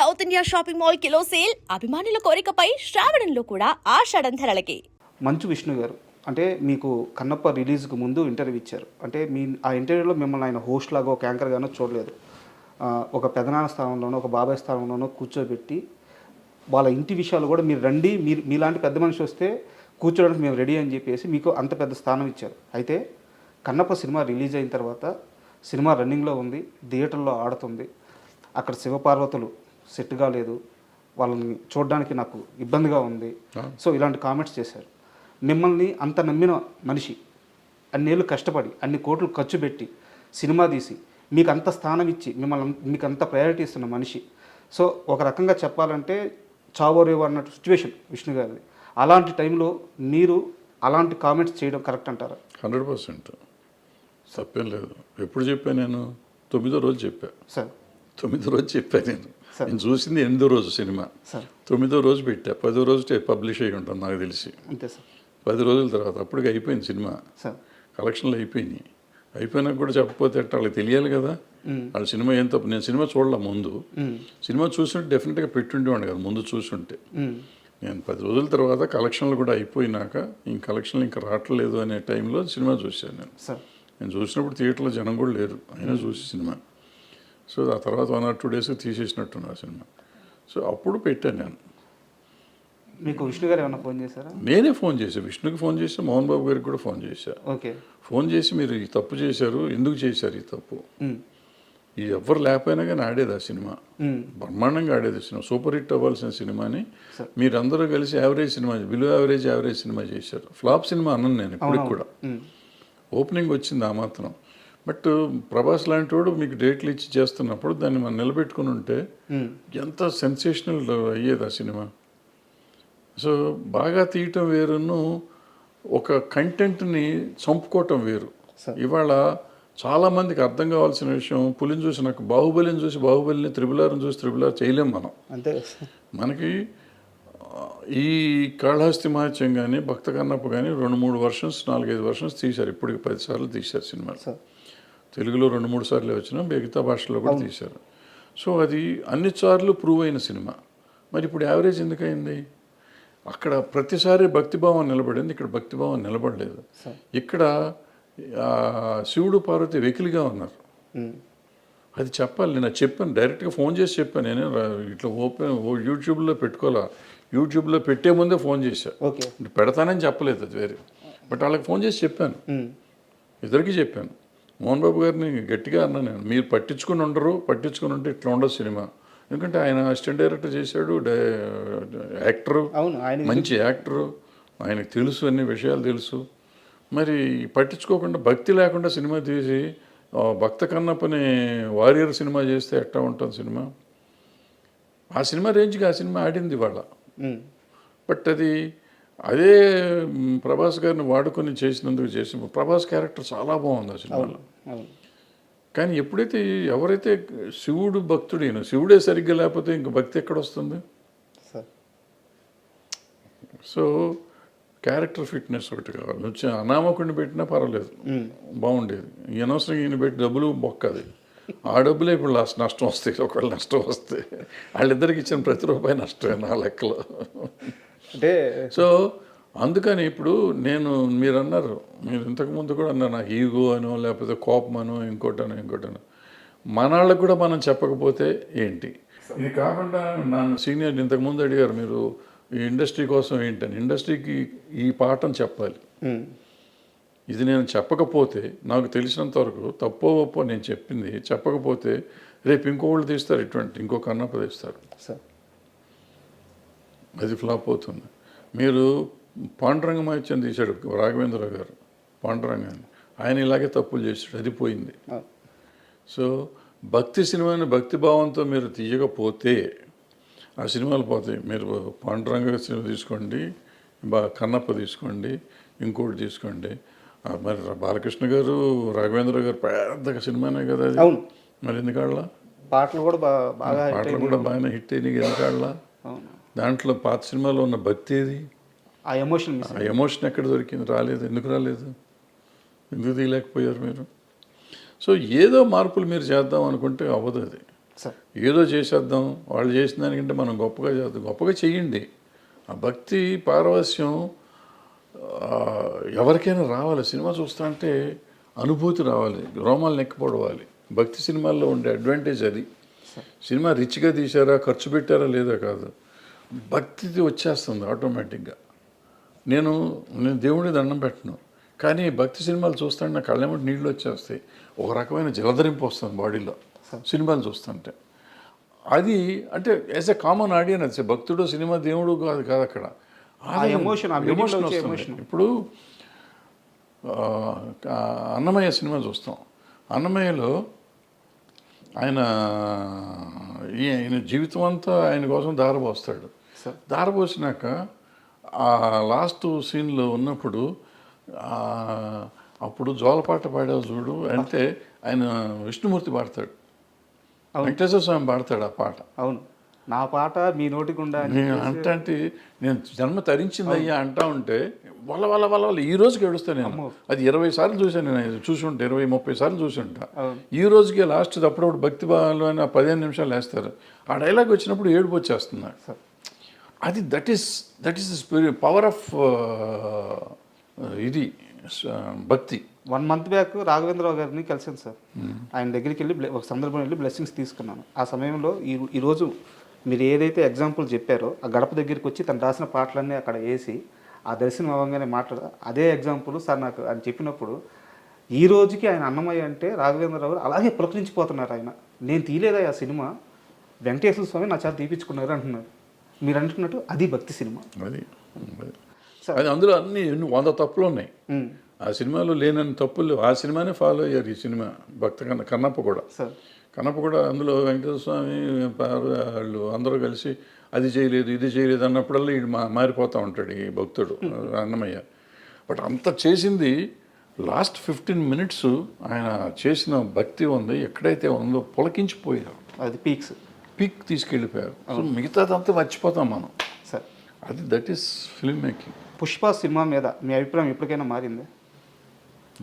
South India shopping mall kilo sale అభిమానుల కోరికపై శ్రావణంలో కూడా ఆషాఢం ధరలకి. మంచు విష్ణు గారు అంటే మీకు కన్నప్ప రిలీజ్కి ముందు ఇంటర్వ్యూ ఇచ్చారు. అంటే మీ ఆ ఇంటర్వ్యూలో మిమ్మల్ని ఆయన హోస్ట్ లాగా ఒక యాంకర్ గానో చూడలేదు. ఒక పెదనాన్న స్థానంలోనో ఒక బాబాయ్ స్థానంలోనో కూర్చోబెట్టి వాళ్ళ ఇంటి విషయాలు కూడా మీరు రండి, మీలాంటి పెద్ద మనిషి వస్తే కూర్చోడానికి మేము రెడీ అని చెప్పేసి మీకు అంత పెద్ద స్థానం ఇచ్చారు. అయితే కన్నప్ప సినిమా రిలీజ్ అయిన తర్వాత సినిమా రన్నింగ్లో ఉంది, థియేటర్లో ఆడుతుంది. అక్కడ శివపార్వతులు సెట్గా లేదు, వాళ్ళని చూడడానికి నాకు ఇబ్బందిగా ఉంది, సో ఇలాంటి కామెంట్స్ చేశారు. మిమ్మల్ని అంత నమ్మిన మనిషి, అన్నేళ్ళు కష్టపడి అన్ని కోట్లు ఖర్చు పెట్టి సినిమా తీసి మీకు అంత స్థానం ఇచ్చి మీకు అంత ప్రయారిటీ ఇస్తున్న మనిషి, సో ఒక రకంగా చెప్పాలంటే చావోరేవో అన్నట్టు సిచ్యువేషన్ విష్ణు గారిది. అలాంటి టైంలో మీరు అలాంటి కామెంట్స్ చేయడం కరెక్ట్ అంటారా? 100% తప్పేం లేదు. ఎప్పుడు చెప్పాను నేను? 9వ రోజు చెప్పా సార్. 9వ రోజు చెప్పాను నేను చూసింది 8వ రోజు సినిమా. 9వ రోజు పెట్టా, 10వ రోజు పబ్లిష్ అయ్యి ఉంటాను నాకు తెలిసి. అంతే సార్. 10 రోజుల తర్వాత అప్పటికి అయిపోయింది సినిమా, కలెక్షన్లు అయిపోయినాయి. అయిపోయినాక కూడా చెప్పకపోతే అట్లా వాళ్ళకి తెలియాలి కదా వాళ్ళ సినిమా ఏం తప్పు. నేను సినిమా చూడలే ముందు, సినిమా చూస్తుంటే డెఫినెట్గా పెట్టుండేవాడు కదా ముందు చూస్తుంటే. నేను 10 రోజుల తర్వాత కలెక్షన్లు కూడా అయిపోయినాక ఇంక కలెక్షన్లు ఇంకా రావట్లేదు అనే టైంలో సినిమా చూశాను నేను చూసినప్పుడు థియేటర్లో జనం కూడా లేరు, అయినా చూసి సినిమా. సో ఆ తర్వాత 1 or 2 days తీసేసినట్టున్నా సినిమా. సో అప్పుడు పెట్టాను నేను. మీకు విష్ణు గారు ఏమైనా ఫోన్ చేశారా? నేనే ఫోన్ చేశాను, విష్ణుకి ఫోన్ చేసి మోహన్ బాబు గారికి కూడా ఫోన్ చేశాను. ఓకే. ఫోన్ చేసి మీరు ఈ తప్పు చేశారు, ఎందుకు చేశారు ఈ తప్పు? ఇది ఎవరు లేకపోయినా కానీ ఆడేది ఆ సినిమా, బ్రహ్మాండంగా ఆడేది సినిమా, సూపర్ హిట్ అవ్వాల్సిన సినిమాని మీరందరూ కలిసి average cinema, below average cinema చేశారు. ఫ్లాప్ సినిమా అన్నాను నేను ఇప్పటికి కూడా. ఓపెనింగ్ వచ్చింది ఆ మాత్రం. బట్ ప్రభాస్ లాంటి వాడు మీకు డేట్లు ఇచ్చి చేస్తున్నప్పుడు దాన్ని మనం నిలబెట్టుకుని ఉంటే ఎంత సెన్సేషనల్ అయ్యేది ఆ సినిమా. సో బాగా తీయటం వేరును ఒక కంటెంట్ని చంపుకోవటం వేరు. ఇవాళ చాలామందికి అర్థం కావాల్సిన విషయం, పులిని చూసి నాకు బాహుబలిని చూసి బాహుబలిని, త్రిబులార్ని చూసి త్రిబులార్ చేయలేం మనం. అంతే. మనకి ఈ కాళహస్తి మహత్యం కానీ భక్త కన్నప్ప కానీ 2-3 వర్షన్స్ 4-5 వర్షన్స్ తీశారు. ఇప్పటికి 10 సార్లు తీశారు సినిమాలు. తెలుగులో 2-3 సార్లు వచ్చినా మిగతా భాషలో కూడా తీశారు. సో అది అన్ని సార్లు ప్రూవ్ అయిన సినిమా. మరి ఇప్పుడు యావరేజ్ ఎందుకయింది? అక్కడ ప్రతిసారి భక్తిభావం నిలబడింది, ఇక్కడ భక్తిభావం నిలబడలేదు. ఇక్కడ శివుడు పార్వతి వెకిలిగా ఉన్నారు. అది చెప్పాలి. నేను చెప్పాను, డైరెక్ట్గా ఫోన్ చేసి చెప్పాను. నేనే ఇట్లా యూట్యూబ్లో పెట్టుకోవాలా, యూట్యూబ్లో పెట్టే ముందే ఫోన్ చేశా. పెడతానని చెప్పలేదు, అది వేరే. బట్ వాళ్ళకి ఫోన్ చేసి చెప్పాను, ఇద్దరికి చెప్పాను. మోహన్ బాబు గారిని గట్టిగా అన్నా నేను, మీరు పట్టించుకుని ఉంటే ఇట్లా ఉండదు సినిమా. ఎందుకంటే ఆయన అసిస్టెంట్ డైరెక్టర్ చేశాడు, యాక్టరు, మంచి యాక్టరు, ఆయనకు తెలుసు, అన్ని విషయాలు తెలుసు. మరి పట్టించుకోకుండా భక్తి లేకుండా సినిమా తీసి భక్త కన్నప్పని వారియర్ సినిమా చేస్తే ఎట్లా ఉంటుంది సినిమా? ఆ సినిమా రేంజ్కి ఆ సినిమా ఆడింది ఇవాళ. బట్ అదే ప్రభాస్ గారిని వాడుకొని చేసినందుకు చేసిన ప్రభాస్ క్యారెక్టర్ చాలా బాగుంది ఆ సినిమాలో. కానీ ఎప్పుడైతే ఎవరైతే శివుడు భక్తుడైన, శివుడే సరిగ్గా లేకపోతే ఇంక భక్తి ఎక్కడ వస్తుంది? సో క్యారెక్టర్ ఫిట్నెస్ ఒకటి కావాలి. వచ్చి అనామకుడిని పెట్టినా పర్వాలేదు, బాగుండేది. ఈ అనవసరంగా ఈయన పెట్టి డబ్బులు బొక్కది. ఆ డబ్బులే ఇప్పుడు నష్టం వస్తాయి. ఒకవేళ నష్టం వస్తే వాళ్ళిద్దరికి ఇచ్చిన ప్రతి రూపాయి నష్టమే నా లెక్కలో. అంటే సో అందుకని ఇప్పుడు మీరు అన్నారు, మీరు ఇంతకుముందు కూడా అన్నారు నాకు ఈగో అనో లేకపోతే కోపం అనో ఇంకోటనో మన వాళ్ళకు కూడా మనం చెప్పకపోతే ఏంటి? ఇది కాకుండా నన్ను సీనియర్ ఇంతకుముందు అడిగారు, మీరు ఈ ఇండస్ట్రీ కోసం ఏంటని. ఇండస్ట్రీకి ఈ పాఠం చెప్పాలి. ఇది నేను చెప్పకపోతే, నాకు తెలిసినంత వరకు తప్పో ఒప్పో నేను చెప్పింది చెప్పకపోతే రేపు ఇంకోళ్ళు తీస్తారు, ఇంకో కన్నప్ప తీస్తారు, అది ఫ్లాప్ అవుతుంది. మీరు పాండురంగ మహత్యం తీశాడు రాఘవేంద్రరావు గారు, పాండురంగాన్ని, ఆయన ఇలాగే తప్పులు చేశాడు, అది పోయింది. సో భక్తి సినిమాని భక్తిభావంతో మీరు తీయకపోతే ఆ సినిమాలు పోతాయి. మీరు పాండురంగ సినిమా తీసుకోండి, కన్నప్ప తీసుకోండి, ఇంకోటి తీసుకోండి. మరి బాలకృష్ణ గారు, రాఘవేంద్ర గారు పెద్ద సినిమానే కదా అది. మరి ఎందుకాళ్ళ పాటలు కూడా బాగానే హిట్ అయినాయి, ఎందుకాళ్ళ? దాంట్లో పాత సినిమాలో ఉన్న భక్తి ఏది? ఆ ఎమోషన్ ఎక్కడ దొరికింది? రాలేదు. ఎందుకు రాలేదు? ఎందుకు తీయలేకపోయారు మీరు? సో ఏదో మార్పులు మీరు చేద్దాం అనుకుంటే అవ్వదు అది. సార్ ఏదో చేసేద్దాం, వాళ్ళు చేసిన దానికంటే మనం గొప్పగా చేద్దాం, గొప్పగా చెయ్యండి. ఆ భక్తి పారవస్యం ఎవరికైనా రావాలి. సినిమా చూస్తా అంటే అనుభూతి రావాలి, రోమాలు నెక్కిపోవాలి. భక్తి సినిమాల్లో ఉండే అడ్వాంటేజ్ అది. సినిమా రిచ్గా తీశారా, ఖర్చు పెట్టారా లేదా కాదు, భక్తి వచ్చేస్తుంది ఆటోమేటిక్గా. నేను దేవుడి దండం పెట్టను, కానీ భక్తి సినిమాలు చూస్తుంటే నా కళ్ళెమ్మటి నీళ్ళు వచ్చేస్తాయి, ఒక రకమైన జలధరింపు వస్తుంది బాడీలో సినిమాలు చూస్తుంటే. అది అంటే యాజ్ ఎ కామన్ ఆడియన్స్, భక్తుడు సినిమా దేవుడు కాదు కాదు అక్కడ ఎమోషన్ వస్తుంది. ఇప్పుడు అన్నమయ్య సినిమా చూస్తాం. అన్నమయ్యలో ఆయన జీవితం అంతా ఆయన కోసం దారపోస్తాడు. దారపోసినాక ఆ లాస్ట్ సీన్లో ఉన్నప్పుడు అప్పుడు జోలపాట పాడావు చూడు అంటే ఆయన విష్ణుమూర్తి పాడతాడు, వెంకటేశ్వర స్వామి పాడతాడు ఆ పాట. అవును, నా పాట మీ నోటికుండా అంటే నేను జన్మ తరించిందయ్యా అంటా ఉంటే వల్ల వల్ల వల్ల వల్ల ఈ రోజుకి ఏడుస్తాను నేను. అది 20 సార్లు చూశాను నేను, చూసి ఉంటా 20-30 సార్లు చూసి ఉంటా. ఈ రోజుకి లాస్ట్ అప్పుడప్పుడు భక్తి భావాలు అని 15 నిమిషాలు వేస్తారు. ఆ డైలాగ్ వచ్చినప్పుడు ఏడుపు వచ్చేస్తుంది. అది దట్ ఈస్ పవర్ ఆఫ్ ఇది భక్తి. 1 మంత్ బ్యాక్ రాఘవేంద్రరావు గారిని కలిసాను సార్. ఆయన దగ్గరికి వెళ్ళి ఒక సందర్భం వెళ్ళి బ్లెస్సింగ్స్ తీసుకున్నాను. ఆ సమయంలో ఈరోజు మీరు ఏదైతే ఎగ్జాంపుల్ చెప్పారో ఆ గడప దగ్గరికి వచ్చి తను రాసిన పాటలన్నీ అక్కడ వేసి ఆ దర్శనం అవ్వగానే అదే ఎగ్జాంపుల్ సార్ నాకు ఆయన చెప్పినప్పుడు ఈ రోజుకి ఆయన అన్నమయ్య అంటే రాఘవేంద్రరావు గారు అలాగే పులకరించిపోతున్నారు. ఆయన నేను తీయలేదా ఆ సినిమా, వెంకటేశ్వర స్వామి నా చేత తీపించుకున్నారు అంటున్నారు. మీరు అంటున్నట్టు అది భక్తి సినిమా. అది అందులో అన్ని 100 తప్పులు ఉన్నాయి. ఆ సినిమాలో లేనన్ని తప్పులు ఆ సినిమానే ఫాలో అయ్యారు. ఈ సినిమా కన్నప్ప కూడా అందులో వెంకటేశ్వర స్వామి వాళ్ళు అందరూ కలిసి అది చేయలేదు ఇది చేయలేదు అన్నప్పుడల్లా వీడు మారిపోతూ ఉంటాడు ఈ భక్తుడు అన్నమయ్య. బట్ అంత చేసింది లాస్ట్ 15 minutes ఆయన చేసిన భక్తి ఉంది, ఎక్కడైతే ఉందో పులకించిపోయారు. అది పీక్ తీసుకెళ్ళిపోయారు. సో మిగతాదంతా మర్చిపోతాం మనం. సార్ అది that is film making. Pushpa cinema మీద మీ అభిప్రాయం ఎప్పటికైనా మారింది?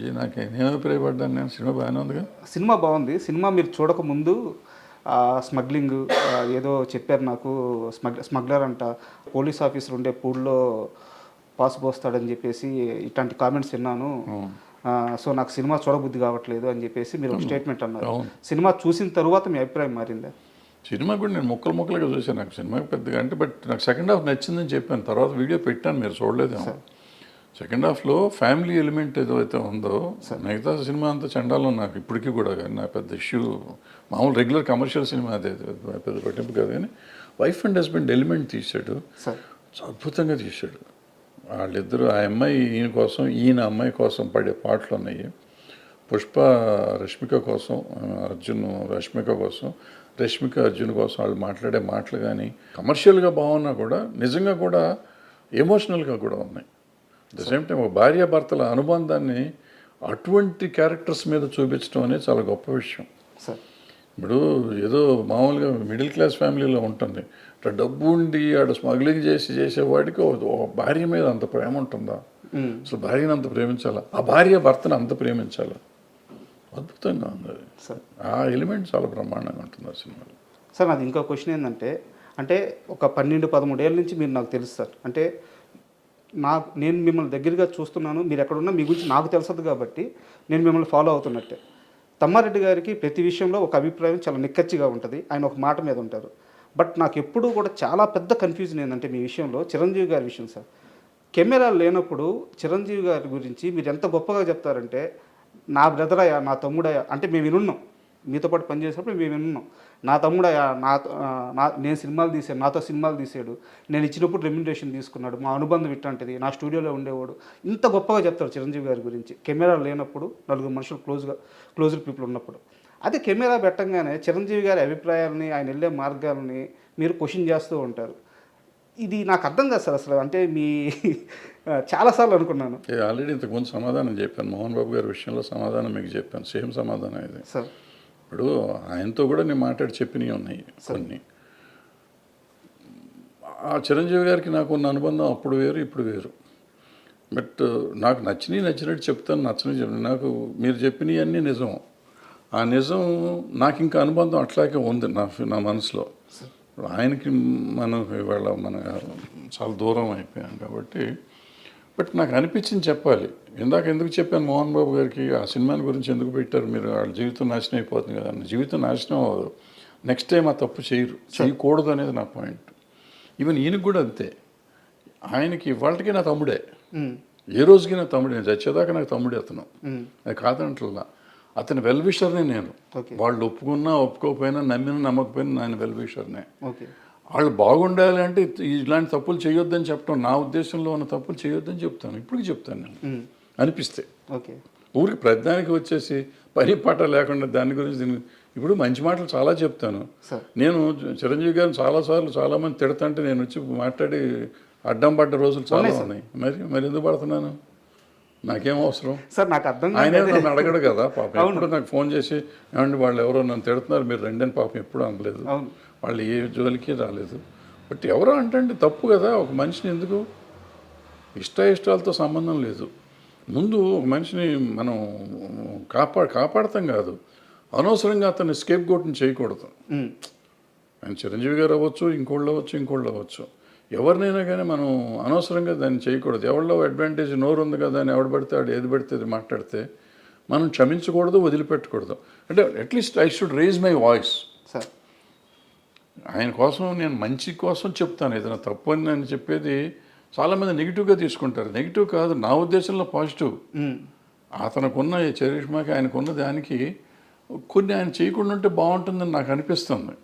నేను అభిప్రాయపడ్డాను, నేను సినిమా బాగానే ఉందిగా. సినిమా బాగుంది. సినిమా మీరు చూడకముందు స్మగ్లింగ్ ఏదో చెప్పారు నాకు, స్మగ్లర్ అంట, పోలీస్ ఆఫీసర్ ఉండే పూల్లో పాసు పోస్తాడని చెప్పేసి ఇట్లాంటి కామెంట్స్ విన్నాను. సో నాకు సినిమా చూడబుద్ధి కావట్లేదు అని చెప్పేసి మీరు ఒక స్టేట్మెంట్ అన్నారు. సినిమా చూసిన తర్వాత మీ అభిప్రాయం మారిందా? సినిమా కూడా నేను ముక్కలుగా చూసాను. నాకు సినిమా పెద్దగా అంటే బట్ నాకు సెకండ్ హాఫ్ నచ్చిందని చెప్పాను. తర్వాత వీడియో పెట్టాను, మీరు చూడలేదేమో. సెకండ్ హాఫ్లో ఫ్యామిలీ ఎలిమెంట్ ఏదైతే ఉందో, మిగతా సినిమా అంతా చండాలో నాకు ఇప్పటికీ కూడా. కానీ నా పెద్ద ఇష్యూ మామూలు రెగ్యులర్ కమర్షియల్ సినిమా అదే పెద్ద పట్టింపు కాదు. కానీ వైఫ్ అండ్ హస్బెండ్ ఎలిమెంట్ తీశాడు, అద్భుతంగా తీశాడు. వాళ్ళిద్దరూ ఆ అమ్మాయి ఈయన కోసం, ఈయన అమ్మాయి కోసం పడే పాటలు ఉన్నాయి. పుష్ప రష్మిక కోసం, రష్మిక కోసం, రష్మిక అర్జున్ కోసం వాళ్ళు మాట్లాడే మాటలు కానీ కమర్షియల్గా బాగున్నా కూడా నిజంగా కూడా ఎమోషనల్గా కూడా ఉన్నాయి. ద సేమ్ టైం ఒక భార్యాభర్తల అనుబంధాన్ని అటువంటి క్యారెక్టర్స్ మీద చూపించడం అనేది చాలా గొప్ప విషయం. ఇప్పుడు ఏదో మామూలుగా మిడిల్ క్లాస్ ఫ్యామిలీలో ఉంటుంది, ఇట్లా డబ్బు ఉండి ఆడ స్మగ్లింగ్ చేసేవాడికి ఒక భార్య మీద అంత ప్రేమ ఉంటుందా? అసలు భార్యను అంత ప్రేమించాలా, ఆ భార్య భర్తను అంత ప్రేమించాలా? అద్భుతంగా ఉంది అది. ఆ ఎలిమెంట్ చాలా బ్రహ్మాండంగా ఉంటుంది ఆ సినిమాలో. సార్ నాది ఇంకో క్వశ్చన్ ఏంటంటే, అంటే ఒక 12-13 ఏళ్ళ నుంచి మీరు నాకు తెలుసు సార్. అంటే నేను మిమ్మల్ని దగ్గరగా చూస్తున్నాను, మీరు ఎక్కడున్నా మీ గురించి నాకు తెలుసదు కాబట్టి నేను మిమ్మల్ని ఫాలో అవుతున్నట్టే. తమ్మారెడ్డి గారికి ప్రతి విషయంలో ఒక అభిప్రాయం చాలా నిక్కచ్చిగా ఉంటుంది, ఆయన ఒక మాట మీద ఉంటారు. బట్ నాకు ఎప్పుడూ కూడా చాలా పెద్ద కన్ఫ్యూజన్ ఏంటంటే మీ విషయంలో చిరంజీవి గారి విషయం సార్. కెమెరాలు లేనప్పుడు చిరంజీవి గారి గురించి మీరు ఎంత గొప్పగా చెప్తారంటే, నా బ్రదరయ్యా, నా తమ్ముడయ్యా, అంటే మేము వినున్నాం, మీతో పాటు పనిచేసినప్పుడు మేము వినున్నాం, నా తమ్ముడయ్యా, నేను సినిమాలు తీసాను, నాతో సినిమాలు తీసాడు, నేను ఇచ్చినప్పుడు రెమ్యునరేషన్ తీసుకున్నాడు, మా అనుబంధం ఇట్లాంటిది, నా స్టూడియోలో ఉండేవాడు, ఇంత గొప్పగా చెప్తారు చిరంజీవి గారి గురించి. కెమెరా లేనప్పుడు 4 మనుషులు క్లోజ్డ్ పీపుల్ ఉన్నప్పుడు. అదే కెమెరా పెట్టంగానే చిరంజీవి గారి అభిప్రాయాలని, ఆయన వెళ్ళే మార్గాలని మీరు క్వశ్చన్ చేస్తూ ఉంటారు. ఇది నాకు అర్థం కాదు సార్ అసలు. అంటే మీ చాలాసార్లు అనుకున్నాను. ఆల్రెడీ ఇంతకుముందు సమాధానం చెప్పాను, మోహన్ బాబు గారి విషయంలో సమాధానం మీకు చెప్పాను, సేమ్ సమాధానం ఇది సార్. ఇప్పుడు ఆయనతో కూడా నేను మాట్లాడి చెప్పినవి ఉన్నాయి కొన్ని. ఆ చిరంజీవి గారికి నాకు ఉన్న అనుబంధం అప్పుడు వేరు ఇప్పుడు వేరు. బట్ నాకు నచ్చినట్టు చెప్తాను, నచ్చని చెప్తాను. నాకు మీరు చెప్పినవి అన్నీ నిజం. ఆ నిజం నాకు ఇంకా అనుబంధం అట్లాగే ఉంది నా మనసులో. ఆయనకి మనం ఇవాళ చాలా దూరం అయిపోయాం కాబట్టి. బట్ నాకు అనిపించింది చెప్పాలి. ఎందుకు చెప్పాను మోహన్ బాబు గారికి ఆ సినిమాని గురించి ఎందుకు పెట్టారు మీరు, వాళ్ళ జీవితం నాశనం అయిపోతుంది కదా అన్న. జీవితం నాశనం అవ్వదు, నెక్స్ట్ టైం ఆ తప్పు చేయకూడదు అనేది నా పాయింట్. ఈవెన్ ఈయనకి కూడా అంతే. ఆయనకి ఇవాళకి నా తమ్ముడే, ఏ రోజుకి నా తమ్ముడే, నేను చచ్చేదాకా నాకు తమ్ముడే అతను. అది కాదంటల్లా, అతని వెల్ విషర్నే నేను. వాళ్ళు ఒప్పుకున్నా ఒప్పుకోకపోయినా, నమ్మినా నమ్మకపోయినా ఆయన వెల్ విషర్నే. వాళ్ళు బాగుండాలి అంటే ఇలాంటి తప్పులు చేయొద్దని చెప్పడం, నా ఉద్దేశంలో ఉన్న తప్పులు చేయొద్దని చెప్తాను, ఇప్పటికి చెప్తాను నేను అనిపిస్తే. ఊరికి ప్రతిదానికి వచ్చేసి పని పాట లేకుండా దాని గురించి ఇప్పుడు మంచి మాటలు చాలా చెప్తాను నేను. చిరంజీవి గారిని చాలాసార్లు చాలామంది తిడతంటే నేను వచ్చి మాట్లాడి అడ్డం పడ్డ రోజులు చాలా ఉన్నాయి. మరి ఎందుకు పడుతున్నాను, నాకేం అవసరం సార్? నాకు అర్థం ఆయన నన్ను అడగడు కదా పాపం. ఎప్పుడు నాకు ఫోన్ చేసి ఏమండి వాళ్ళు ఎవరో నన్ను తిడుతున్నారు మీరు రండి అని పాపం ఎప్పుడు అనలేదు. వాళ్ళు ఏ జోలికి రాలేదు. బట్ ఎవరో అంటే తప్పు కదా. ఒక మనిషిని ఎందుకు, ఇష్టాలతో సంబంధం లేదు. ముందు ఒక మనిషిని మనం కాపాడతాం కాదు, అనవసరంగా అతన్ని స్కేప్ గోట్ని చేయకూడదు. ఆయన చిరంజీవి గారు అవ్వచ్చు, ఇంకోళ్ళు అవ్వచ్చు, ఎవరినైనా కానీ మనం అనవసరంగా దాన్ని చేయకూడదు. ఎవరిలో అడ్వాంటేజ్ నోరు ఉంది కదా అని ఎవడు పడితే వాడు ఏది పడితే అది మాట్లాడితే మనం క్షమించకూడదు, వదిలిపెట్టకూడదు. అంటే at least I should raise my voice. Sir ఆయన కోసం నేను మంచి కోసం చెప్తాను. ఏదైనా తప్పు అని నేను చెప్పేది చాలామంది నెగిటివ్గా తీసుకుంటారు. నెగిటివ్ కాదు, నా ఉద్దేశంలో పాజిటివ్. అతనుకున్న చరిష్మాకి ఆయనకున్న దానికి కొన్ని ఆయన చేయకుండా ఉంటే బాగుంటుందని నాకు అనిపిస్తుంది.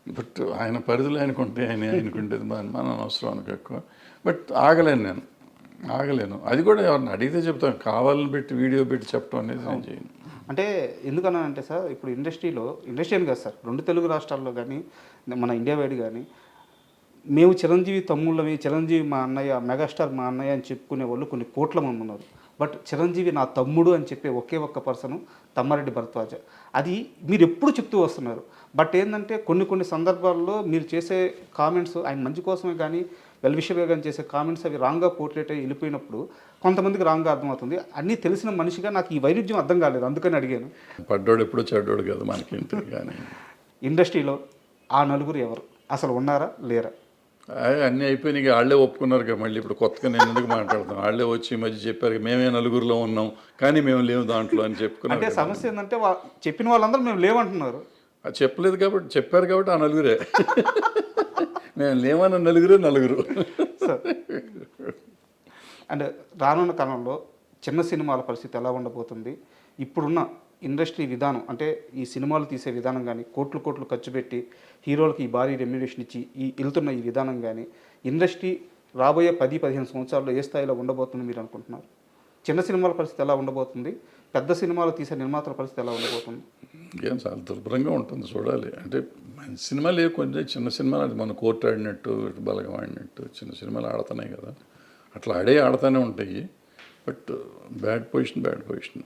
బట్ ఆయన పరిధిలో ఆయనకుంటే ఆయనకుంటేది మనం అవసరం అనుకో ఎక్కువ. బట్ ఆగలేను. అది కూడా ఎవరిని అడిగితే చెప్తాను, కావాలని పెట్టి వీడియో పెట్టి చెప్పడం అనేది నేను చేయను. అంటే ఎందుకన్నానంటే సార్, ఇప్పుడు ఇండస్ట్రీ అని కాదు సార్, 2 తెలుగు రాష్ట్రాల్లో కానీ మన ఇండియా వైడ్ కానీ మేము చిరంజీవి తమ్ముళ్ళవి, చిరంజీవి మా అన్నయ్య, మెగాస్టార్ మా అన్నయ్య అని చెప్పుకునే వాళ్ళు కొన్ని కోట్ల మంది ఉన్నారు. బట్ చిరంజీవి నా తమ్ముడు అని చెప్పే ఒకే ఒక్క పర్సను తమ్మారెడ్డి భరద్వాజ. అది మీరు ఎప్పుడు చెప్తూ వస్తున్నారు. బట్ ఏంటంటే కొన్ని సందర్భాల్లో మీరు చేసే కామెంట్స్ ఆయన మంచి కోసమే కానీ వెల్ విషయంగా కానీ చేసే కామెంట్స్ అవి రాంగ్గా పోర్ట్రేట్ అయ్యి వెళ్ళిపోయినప్పుడు కొంతమందికి రాంగ్గా అర్థమవుతుంది. అన్నీ తెలిసిన మనిషిగా నాకు ఈ వైరుధ్యం అర్థం కాలేదు, అందుకని అడిగాను. పడ్డోడు ఎప్పుడో చెడ్డోడు కాదు మనకి. కానీ ఇండస్ట్రీలో ఆ నలుగురు ఎవరు అసలు ఉన్నారా లేరా? అన్నీ అయిపోయినాయి, వాళ్ళే ఒప్పుకున్నారు కదా. మళ్ళీ ఇప్పుడు కొత్తగా నేను ఎందుకు మాట్లాడతాను, వాళ్ళే వచ్చి ఈ మధ్య చెప్పారు మేమే నలుగురిలో ఉన్నాం కానీ మేము లేవు దాంట్లో అని చెప్పుకున్నాం. అంటే సమస్య ఏంటంటే చెప్పిన వాళ్ళందరూ మేము లేవంటున్నారు. అది చెప్పలేదు కాబట్టి, చెప్పారు కాబట్టి ఆ నలుగురే. మేము లేవన్న నలుగురు. అండ్ రానున్న కాలంలో చిన్న సినిమాల పరిస్థితి ఎలా ఉండబోతుంది? ఇప్పుడున్న ఇండస్ట్రీ విధానం అంటే ఈ సినిమాలు తీసే విధానం కానీ, కోట్లు ఖర్చు పెట్టి హీరోలకి ఈ భారీ రెమ్యునేషన్ ఇచ్చి వెళ్తున్న ఈ విధానం కానీ, ఇండస్ట్రీ రాబోయే 10-15 సంవత్సరాల్లో ఏ స్థాయిలో ఉండబోతుంది మీరు అనుకుంటున్నారు? చిన్న సినిమాల పరిస్థితి ఎలా ఉండబోతుంది? పెద్ద సినిమాలు తీసే నిర్మాతల పరిస్థితి ఎలా ఉండబోతుంది? ఏం చాలా దుర్భరంగా ఉంటుంది, చూడాలి. అంటే మంచి సినిమాలు కొంచెం చిన్న సినిమాలు, అది మన కోర్టు ఆడినట్టు, బలగం ఆడినట్టు చిన్న సినిమాలు ఆడుతున్నాయి కదా, అట్లా ఆడుతూనే ఉంటాయి. But bad position.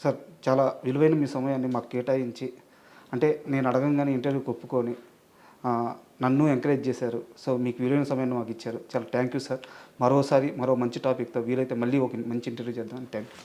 సార్ చాలా విలువైన మీ సమయాన్ని మాకు కేటాయించి, అంటే నేను అడగంగానే ఇంటర్వ్యూకి ఒప్పుకొని నన్ను ఎంకరేజ్ చేశారు. సో మీకు విలువైన సమయాన్ని మాకు ఇచ్చారు, చాలా థ్యాంక్ యూ సార్. మరో మంచి టాపిక్తో వీలైతే మళ్ళీ ఒక మంచి ఇంటర్వ్యూ చేద్దాం. Thank you.